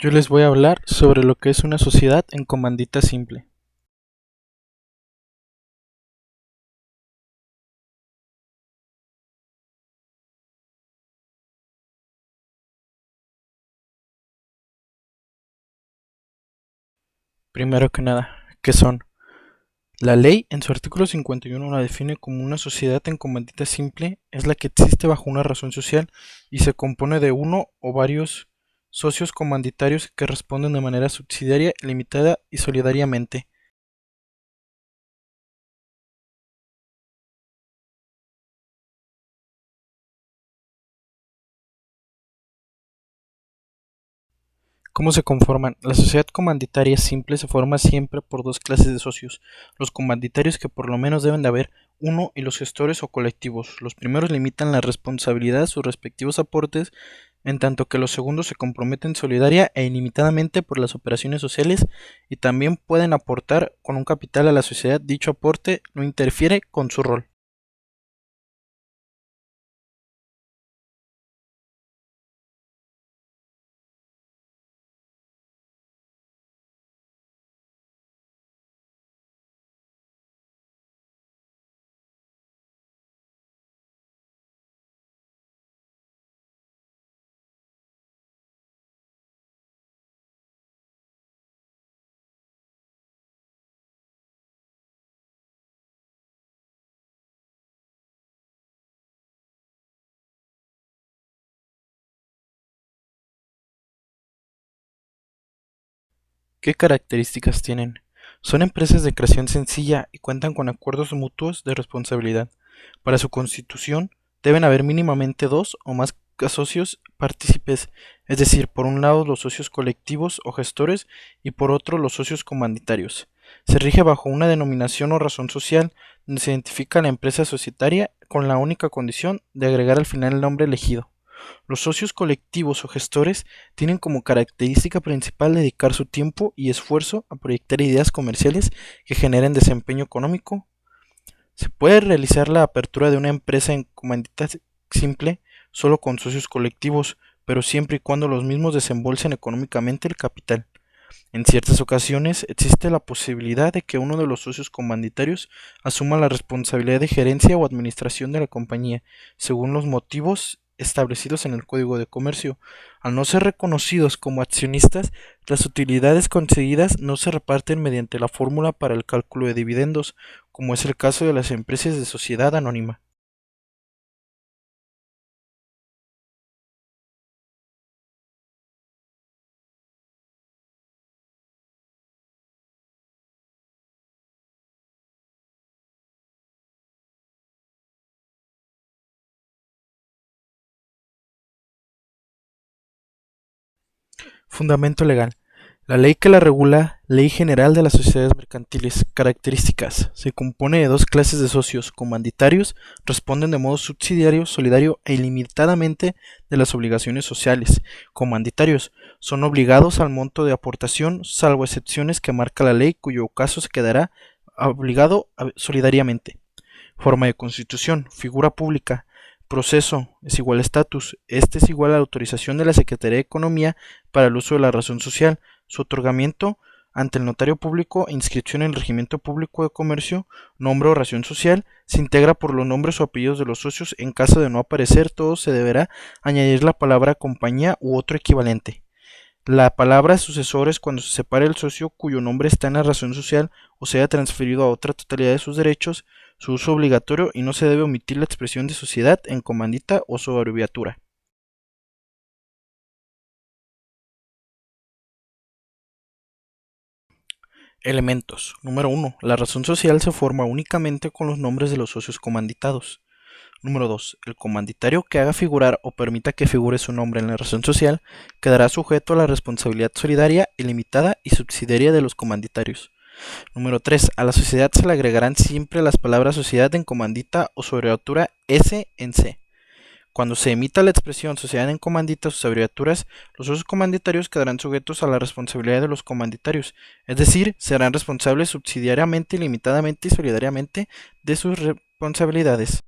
Yo les voy a hablar sobre lo que es una sociedad en comandita simple. Primero que nada, ¿qué son? La ley en su artículo 51 la define como una sociedad en comandita simple, es la que existe bajo una razón social y se compone de uno o varios socios comanditarios que responden de manera subsidiaria, limitada y solidariamente. ¿Cómo se conforman? La sociedad comanditaria simple se forma siempre por dos clases de socios, los comanditarios que por lo menos deben de haber uno y los gestores o colectivos. Los primeros limitan la responsabilidad de sus respectivos aportes, en tanto que los segundos se comprometen solidaria e ilimitadamente por las operaciones sociales y también pueden aportar con un capital a la sociedad. Dicho aporte no interfiere con su rol. ¿Qué características tienen? Son empresas de creación sencilla y cuentan con acuerdos mutuos de responsabilidad. Para su constitución deben haber mínimamente dos o más socios partícipes, es decir, por un lado los socios colectivos o gestores y por otro los socios comanditarios. Se rige bajo una denominación o razón social donde se identifica la empresa societaria con la única condición de agregar al final el nombre elegido. Los socios colectivos o gestores tienen como característica principal dedicar su tiempo y esfuerzo a proyectar ideas comerciales que generen desempeño económico. Se puede realizar la apertura de una empresa en comandita simple solo con socios colectivos, pero siempre y cuando los mismos desembolsen económicamente el capital. En ciertas ocasiones existe la posibilidad de que uno de los socios comanditarios asuma la responsabilidad de gerencia o administración de la compañía, según los motivos establecidos en el Código de Comercio. Al no ser reconocidos como accionistas, las utilidades conseguidas no se reparten mediante la fórmula para el cálculo de dividendos, como es el caso de las empresas de sociedad anónima. Fundamento legal. La ley que la regula, Ley General de las Sociedades Mercantiles. Características. Se compone de dos clases de socios. Comanditarios responden de modo subsidiario, solidario e ilimitadamente de las obligaciones sociales. Comanditarios son obligados al monto de aportación, salvo excepciones que marca la ley, cuyo caso se quedará obligado solidariamente. Forma de constitución, figura pública. Proceso es igual a estatus. Este es igual a la autorización de la Secretaría de Economía para el uso de la razón social. Su otorgamiento ante el notario público e inscripción en el regimiento público de comercio, nombre o razón social, se integra por los nombres o apellidos de los socios. En caso de no aparecer todo, se deberá añadir la palabra compañía u otro equivalente. La palabra sucesores cuando se separe el socio cuyo nombre está en la razón social o sea transferido a otra totalidad de sus derechos, su uso obligatorio y no se debe omitir la expresión de sociedad en comandita o su abreviatura. Elementos. Número 1. La razón social se forma únicamente con los nombres de los socios comanditados. Número 2. El comanditario que haga figurar o permita que figure su nombre en la razón social quedará sujeto a la responsabilidad solidaria, ilimitada y subsidiaria de los comanditarios. Número 3. A la sociedad se le agregarán siempre las palabras sociedad en comandita o su abreviatura S en C. Cuando se emita la expresión sociedad en comandita o sus abreviaturas, los socios comanditarios quedarán sujetos a la responsabilidad de los comanditarios, es decir, serán responsables subsidiariamente, limitadamente y solidariamente de sus responsabilidades.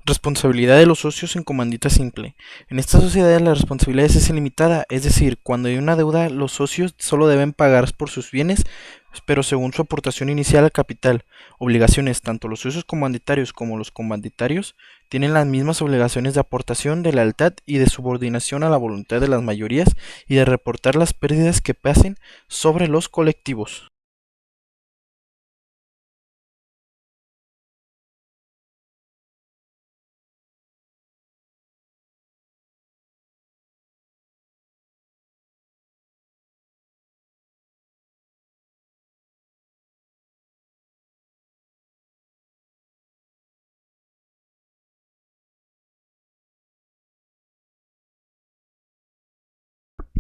Responsabilidad de los socios en comandita simple. En esta sociedad la responsabilidad es ilimitada, es decir, cuando hay una deuda, los socios solo deben pagar por sus bienes, pero según su aportación inicial al capital. Obligaciones, tanto los socios comanditarios como los comanditarios tienen las mismas obligaciones de aportación, de lealtad y de subordinación a la voluntad de las mayorías y de reportar las pérdidas que pasen sobre los colectivos.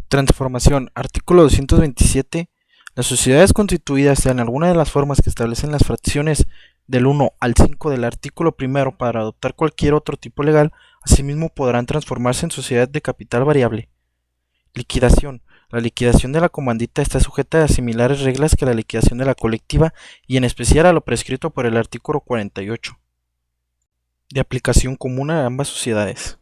Transformación. Artículo 227. Las sociedades constituidas en alguna de las formas que establecen las fracciones del 1 al 5 del artículo primero para adoptar cualquier otro tipo legal, asimismo podrán transformarse en sociedad de capital variable. Liquidación. La liquidación de la comandita está sujeta a similares reglas que la liquidación de la colectiva y en especial a lo prescrito por el artículo 48, de aplicación común a ambas sociedades.